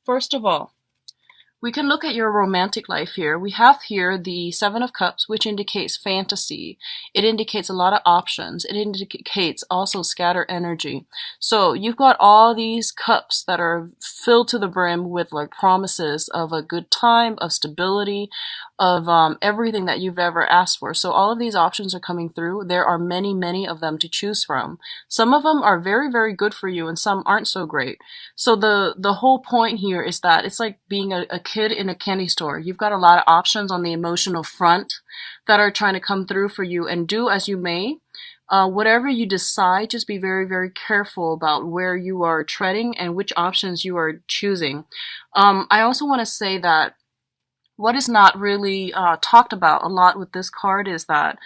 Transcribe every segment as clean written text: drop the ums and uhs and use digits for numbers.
First of all, we can look at your romantic life here. We have here the Seven of Cups, which indicates fantasy. It indicates a lot of options. It indicates also scatter energy. So you've got all these cups that are filled to the brim with like promises of a good time, of stability, of everything that you've ever asked for. So all of these options are coming through. There are many, many of them to choose from. Some of them are very, very good for you and some aren't so great. So the whole point here is that it's like being a kid in a candy store. You've got a lot of options on the emotional front that are trying to come through for you, and do as you may. Whatever you decide, just be very, very careful about where you are treading and which options you are choosing. I also want to say that what is not really talked about a lot with this card is that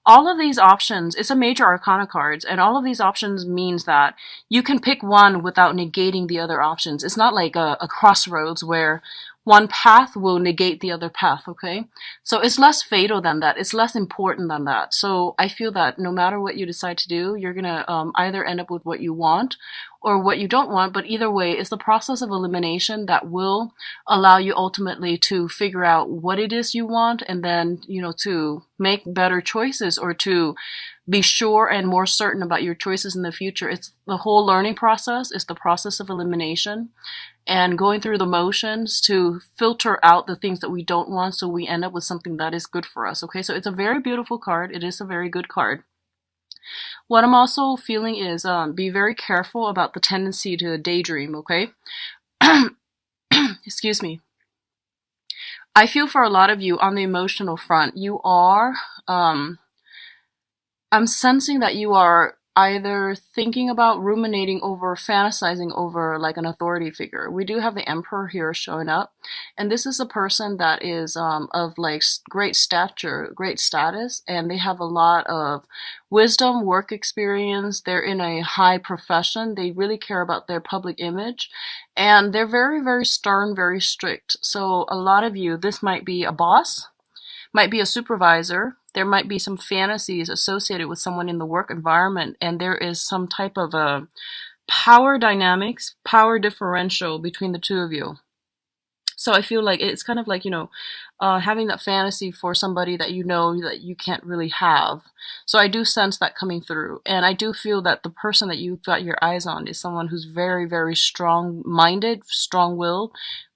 all of these options, it's a major arcana cards, and all of these options means that you can pick one without negating the other options. It's not like a crossroads where one path will negate the other path, okay? So it's less fatal than that. It's less important than that. So I feel that no matter what you decide to do, you're gonna either end up with what you want or what you don't want, but either way, it's the process of elimination that will allow you ultimately to figure out what it is you want, and then, to make better choices or to be sure and more certain about your choices in the future. It's the whole learning process. It's the process of elimination and going through the motions to filter out the things that we don't want, so we end up with something that is good for us. Okay, so it's a very beautiful card. It is a very good card. What I'm also feeling is be very careful about the tendency to daydream, okay? Excuse me. I feel for a lot of you on the emotional front, you are, I'm sensing that you are either thinking about, ruminating over, fantasizing over like an authority figure. We do have the Emperor here showing up, and this is a person that is of like great stature, great status, and they have a lot of wisdom, work experience. They're in a high profession. They really care about their public image, and they're very, very stern, very strict. So a lot of you, this might be a boss, might be a supervisor. There might be some fantasies associated with someone in the work environment, and there is some type of a power dynamics, power differential between the two of you. So I feel like it's kind of like, having that fantasy for somebody that you know that you can't really have. So I do sense that coming through. And I do feel that the person that you've got your eyes on is someone who's very, very strong-minded, strong-willed,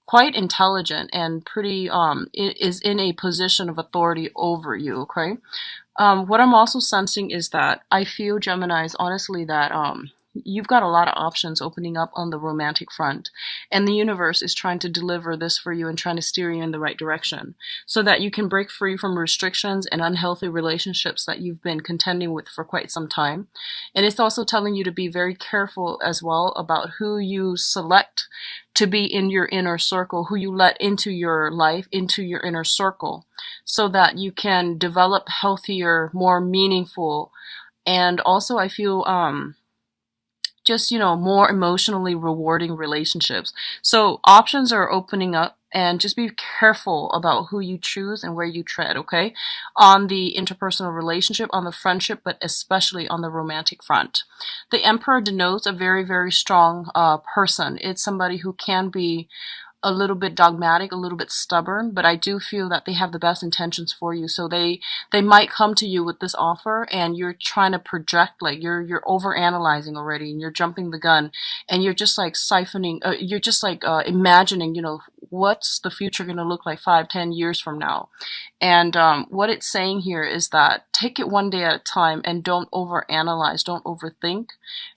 quite intelligent, and pretty is in a position of authority over you, okay? What I'm also sensing is that I feel, Geminis, honestly, that you've got a lot of options opening up on the romantic front, and the universe is trying to deliver this for you and trying to steer you in the right direction so that you can break free from restrictions and unhealthy relationships that you've been contending with for quite some time. And it's also telling you to be very careful as well about who you select to be in your inner circle, who you let into your life, into your inner circle, so that you can develop healthier, more meaningful, and also I feel just, more emotionally rewarding relationships. So options are opening up, and just be careful about who you choose and where you tread, okay? On the interpersonal relationship, on the friendship, but especially on the romantic front. The Emperor denotes a very, very strong person. It's somebody who can be a little bit dogmatic, a little bit stubborn, but I do feel that they have the best intentions for you. So they might come to you with this offer, and you're trying to project, like you're over analyzing already, and you're jumping the gun, and you're just like siphoning, you're just like imagining, what's the future going to look like 5-10 years from now. And what it's saying here is that take it one day at a time and don't overanalyze, don't overthink.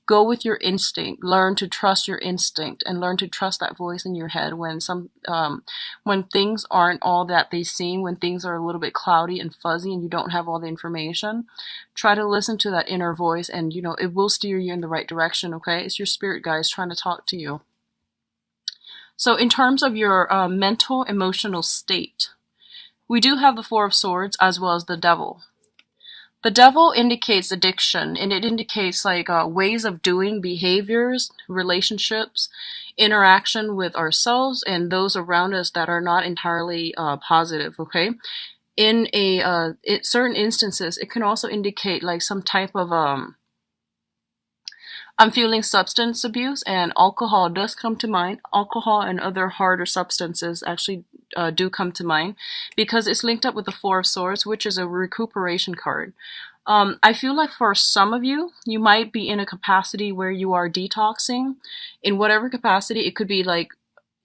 Go with your instinct. Learn to trust your instinct and learn to trust that voice in your head when when things aren't all that they seem, when things are a little bit cloudy and fuzzy and you don't have all the information. Try to listen to that inner voice, and it will steer you in the right direction, okay? It's your spirit guides trying to talk to you. So in terms of your mental, emotional state, we do have the Four of Swords as well as the Devil. The Devil indicates addiction, and it indicates like ways of doing, behaviors, relationships, interaction with ourselves and those around us that are not entirely positive, okay? In certain instances, it can also indicate like some type of I'm feeling substance abuse, and alcohol does come to mind. Alcohol and other harder substances actually do come to mind because it's linked up with the Four of Swords, which is a recuperation card. I feel like for some of you, you might be in a capacity where you are detoxing in whatever capacity. It could be like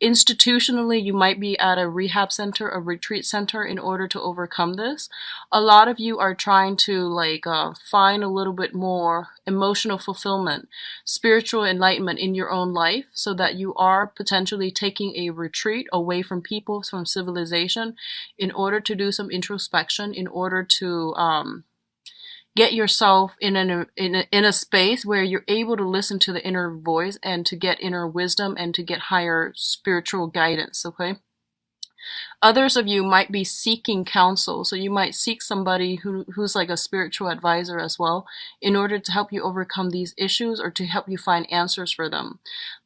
institutionally, you might be at a rehab center, a retreat center in order to overcome this. A lot of you are trying to find a little bit more emotional fulfillment, spiritual enlightenment in your own life so that you are potentially taking a retreat away from people, from civilization in order to do some introspection, in order to get yourself in a space where you're able to listen to the inner voice and to get inner wisdom and to get higher spiritual guidance, okay? Others of you might be seeking counsel, so you might seek somebody who's like a spiritual advisor as well in order to help you overcome these issues or to help you find answers for them.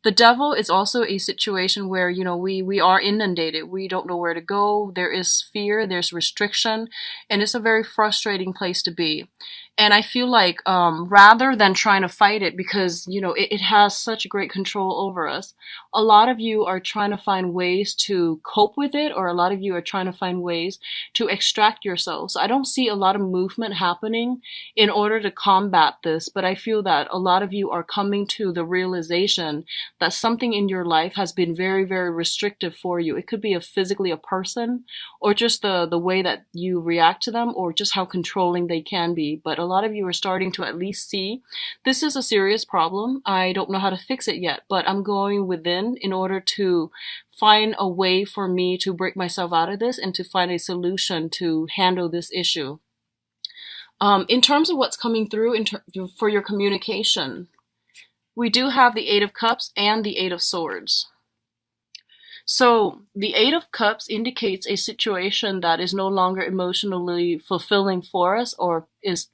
The devil is also a situation where, you know, we are inundated. We don't know where to go. There is fear, there's restriction, and it's a very frustrating place to be. And I feel like rather than trying to fight it, because, you know, it has such great control over us, a lot of you are trying to find ways to cope with it, or a lot of you are trying to find ways to extract yourselves. So I don't see a lot of movement happening in order to combat this, but I feel that a lot of you are coming to the realization that something in your life has been very, very restrictive for you. It could be physically a person, or just the way that you react to them, or just how controlling they can be. But a lot of you are starting to at least see this is a serious problem. I don't know how to fix it yet, but I'm going within in order to find a way for me to break myself out of this and to find a solution to handle this issue. In terms of what's coming through for your communication, we do have the Eight of Cups and the Eight of Swords. So the Eight of Cups indicates a situation that is no longer emotionally fulfilling for us or is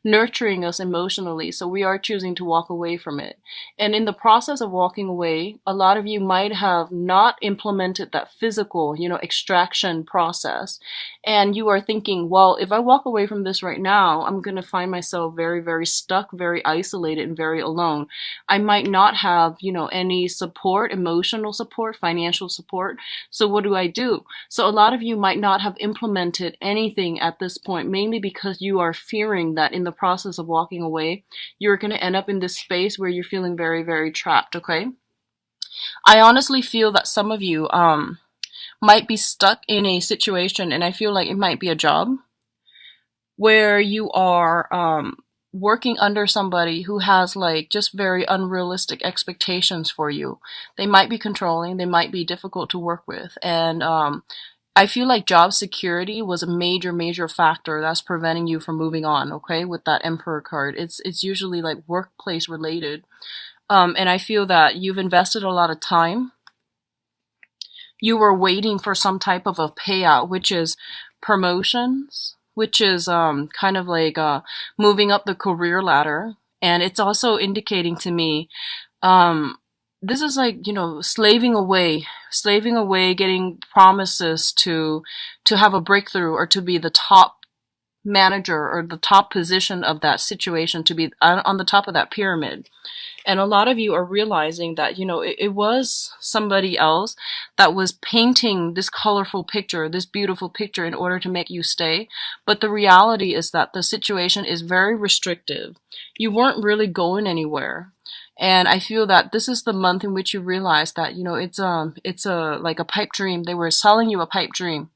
nurturing us emotionally, so we are choosing to walk away from it. And in the process of walking away, a lot of you might have not implemented that physical, you know, extraction process. And you are thinking, well, if I walk away from this right now, I'm going to find myself very, very stuck, very isolated, and very alone. I might not have, you know, any support, emotional support, financial support. So what do? So a lot of you might not have implemented anything at this point, mainly because you are fearing that in the process of walking away, you're going to end up in this space where you're feeling very, very trapped, okay? I honestly feel that some of you might be stuck in a situation, and I feel like it might be a job, where you are working under somebody who has like just very unrealistic expectations for you. They might be controlling, they might be difficult to work with, and I feel like job security was a major, major factor that's preventing you from moving on, okay, with that Emperor card. It's usually like workplace related. And I feel that you've invested a lot of time. You were waiting for some type of a payout, which is promotions, which is kind of like moving up the career ladder. And it's also indicating to me this is like, you know, slaving away, getting promises to have a breakthrough or to be the top manager or the top position of that situation, to be on the top of that pyramid. And a lot of you are realizing that, you know, it was somebody else that was painting this colorful picture, this beautiful picture in order to make you stay. But the reality is that the situation is very restrictive. You weren't really going anywhere. And I feel that this is the month in which you realize that, you know, it's like a pipe dream. They were selling you a pipe dream,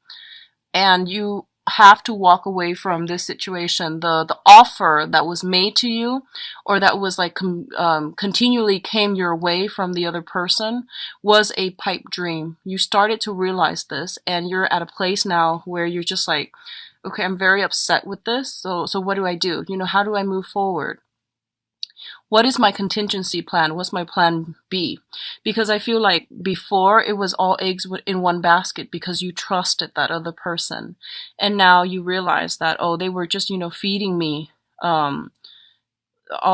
and you have to walk away from this situation. The offer that was made to you, or that was like continually came your way from the other person, was a pipe dream. You started to realize this, and you're at a place now where you're just like, okay, I'm very upset with this. So what do? You know, how do I move forward? What is my contingency plan? What's my plan B? Because I feel like before it was all eggs in one basket because you trusted that other person. And now you realize that, oh, they were just, you know, feeding me all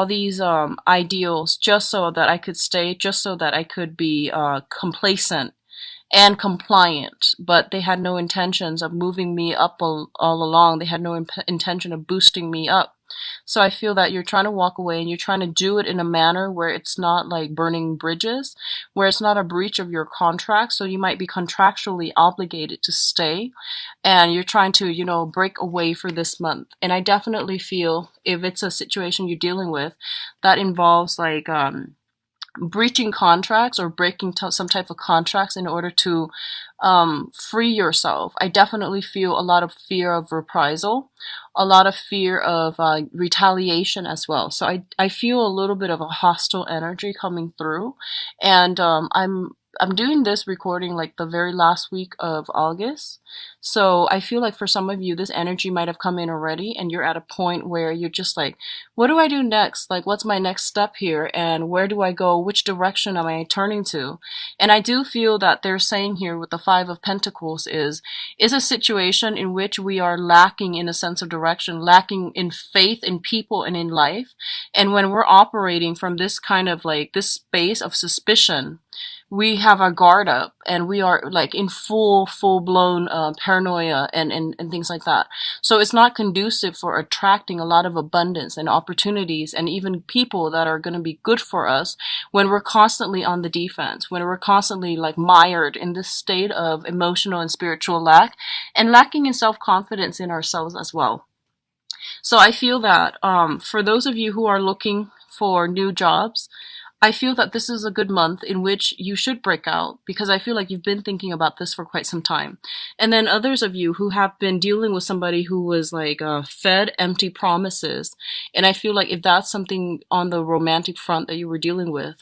these ideals just so that I could stay, just so that I could be complacent and compliant. But they had no intentions of moving me up all along. They had no intention of boosting me up. So I feel that you're trying to walk away and you're trying to do it in a manner where it's not like burning bridges, where it's not a breach of your contract. So you might be contractually obligated to stay, and you're trying to, break away for this month. And I definitely feel if it's a situation you're dealing with that involves like, breaching contracts or breaking some type of contracts in order to free yourself. I definitely feel a lot of fear of reprisal, a lot of fear of retaliation as well. So I feel a little bit of a hostile energy coming through, and I'm doing this recording like the very last week of August. So I feel like for some of you, this energy might have come in already, and you're at a point where you're just like, what do I do next? Like, what's my next step here? And where do I go? Which direction am I turning to? And I do feel that they're saying here with the Five of Pentacles is a situation in which we are lacking in a sense of direction, lacking in faith in people and in life. And when we're operating from this kind of like this space of suspicion, we have our guard up and we are like in full blown paranoia and things like that. So it's not conducive for attracting a lot of abundance and opportunities and even people that are going to be good for us when we're constantly on the defense, when we're constantly like mired in this state of emotional and spiritual lack and lacking in self-confidence in ourselves as well. So I feel that for those of you who are looking for new jobs, I feel that this is a good month in which you should break out, because I feel like you've been thinking about this for quite some time. And then others of you who have been dealing with somebody who was like fed empty promises. And I feel like if that's something on the romantic front that you were dealing with,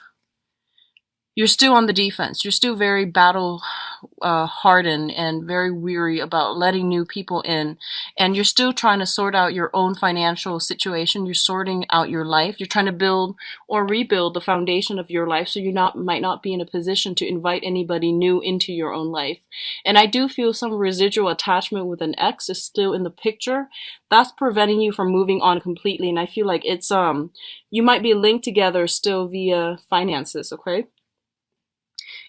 you're still on the defense. You're still very battle hardened and very weary about letting new people in. And you're still trying to sort out your own financial situation. You're sorting out your life. You're trying to build or rebuild the foundation of your life so you might not be in a position to invite anybody new into your own life. And I do feel some residual attachment with an ex is still in the picture. That's preventing you from moving on completely. And I feel like it's you might be linked together still via finances, okay?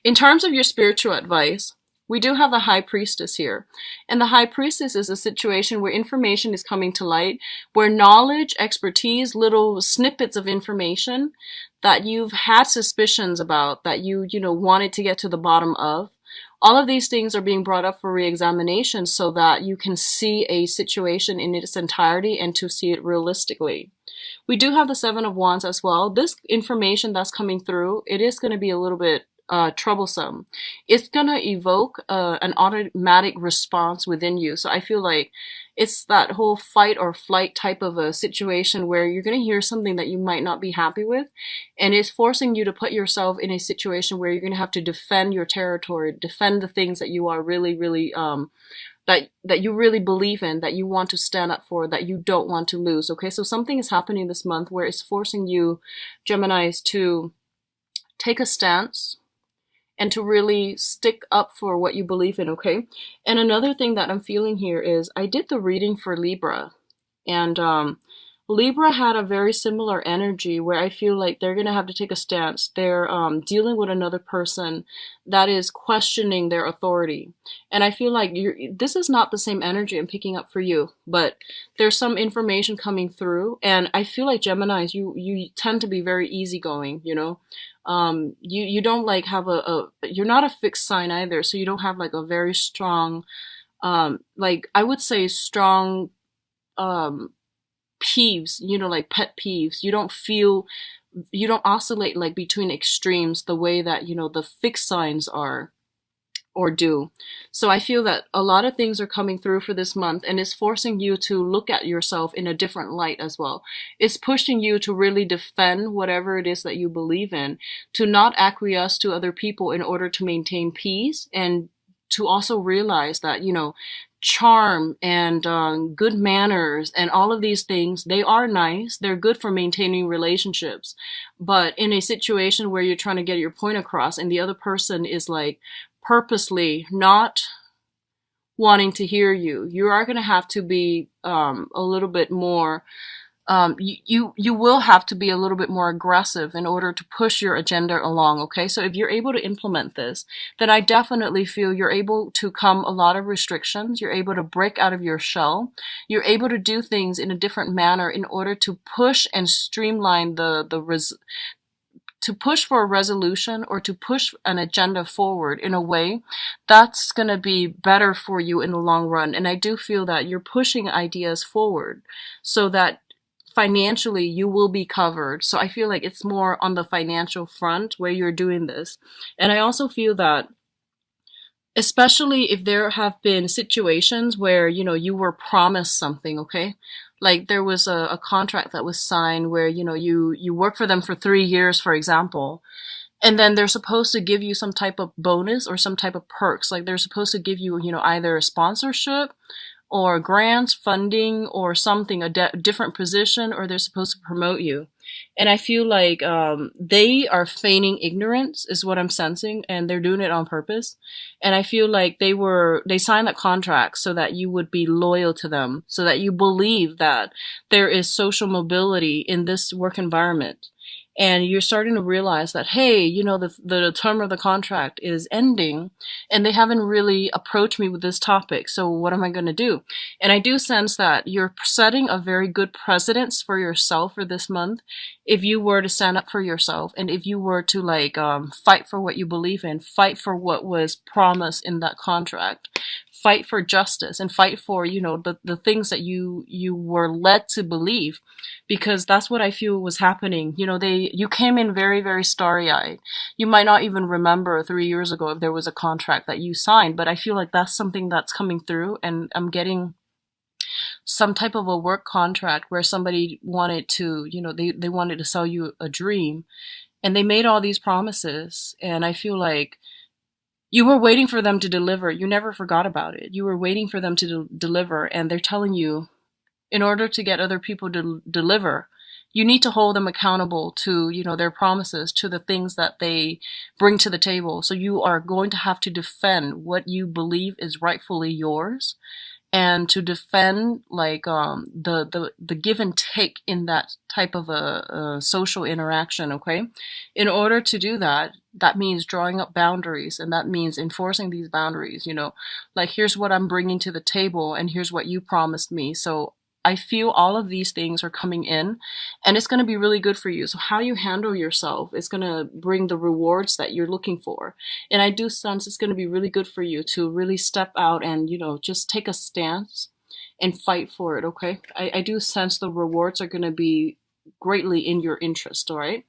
In terms of your spiritual advice, we do have the High Priestess here. And the High Priestess is a situation where information is coming to light, where knowledge, expertise, little snippets of information that you've had suspicions about, that you wanted to get to the bottom of, all of these things are being brought up for re-examination so that you can see a situation in its entirety and to see it realistically. We do have the Seven of Wands as well. This information that's coming through, it is going to be a little bit troublesome. It's gonna evoke an automatic response within you. So I feel like it's that whole fight or flight type of a situation where you're gonna hear something that you might not be happy with, and it's forcing you to put yourself in a situation where you're gonna have to defend your territory, defend the things that you are really that you really believe in, that you want to stand up for, that you don't want to lose. Okay, so something is happening this month where it's forcing you, Geminis, to take a stance and to really stick up for what you believe in, okay? And another thing that I'm feeling here is I did the reading for Libra, and Libra had a very similar energy where I feel like they're going to have to take a stance. They're dealing with another person that is questioning their authority. And I feel like this is not the same energy I'm picking up for you, but there's some information coming through. And I feel like Geminis, you tend to be very easygoing, you know? You don't like have you're not a fixed sign either. So you don't have like a very strong, like I would say strong, peeves, like pet peeves. You don't oscillate like between extremes the way that, the fixed signs are or do. So I feel that a lot of things are coming through for this month, and it's forcing you to look at yourself in a different light as well. It's pushing you to really defend whatever it is that you believe in, to not acquiesce to other people in order to maintain peace, and to also realize that, charm and good manners and all of these things, they are nice. They're good for maintaining relationships. But in a situation where you're trying to get your point across and the other person is like purposely not wanting to hear you, you are going to have to be a little bit more you will have to be a little bit more aggressive in order to push your agenda along, okay? So if you're able to implement this, then I definitely feel you're able to come a lot of restrictions. You're able to break out of your shell. You're able to do things in a different manner in order to push and streamline to push for a resolution or to push an agenda forward in a way that's going to be better for you in the long run. And I do feel that you're pushing ideas forward so that financially you will be covered. So I feel like it's more on the financial front where you're doing this. And I also feel that especially if there have been situations where, you know, you were promised something, okay? Like there was a contract that was signed where, you know, you work for them for 3 years, for example, and then they're supposed to give you some type of bonus or some type of perks. Like they're supposed to give you, you know, either a sponsorship or grants, funding, or something, a different position, or they're supposed to promote you. And I feel like they are feigning ignorance, is what I'm sensing, and they're doing it on purpose. And I feel like they signed that contract so that you would be loyal to them, so that you believe that there is social mobility in this work environment. And you're starting to realize that, hey, you know, the term of the contract is ending and they haven't really approached me with this topic. So what am I going to do? And I do sense that you're setting a very good precedence for yourself for this month. If you were to stand up for yourself and if you were to like, fight for what you believe in, fight for what was promised in that contract, fight for justice and fight for, you know, the things that you were led to believe, because that's what I feel was happening. You know, you came in very, very starry-eyed. You might not even remember 3 years ago if there was a contract that you signed, but I feel like that's something that's coming through, and I'm getting some type of a work contract where somebody wanted to, you know, they wanted to sell you a dream, and they made all these promises, and I feel like you were waiting for them to deliver. You never forgot about it. You were waiting for them to deliver, and they're telling you, in order to get other people to deliver, you need to hold them accountable to, you know, their promises, to the things that they bring to the table. So you are going to have to defend what you believe is rightfully yours, and to defend like the give and take in that type of a social interaction, okay? In order to do that, that means drawing up boundaries, and that means enforcing these boundaries, you know, like here's what I'm bringing to the table and here's what you promised me. So I feel all of these things are coming in, and it's going to be really good for you. So how you handle yourself is going to bring the rewards that you're looking for. And I do sense it's going to be really good for you to really step out and, you know, just take a stance and fight for it, okay? I do sense the rewards are going to be greatly in your interest, all right?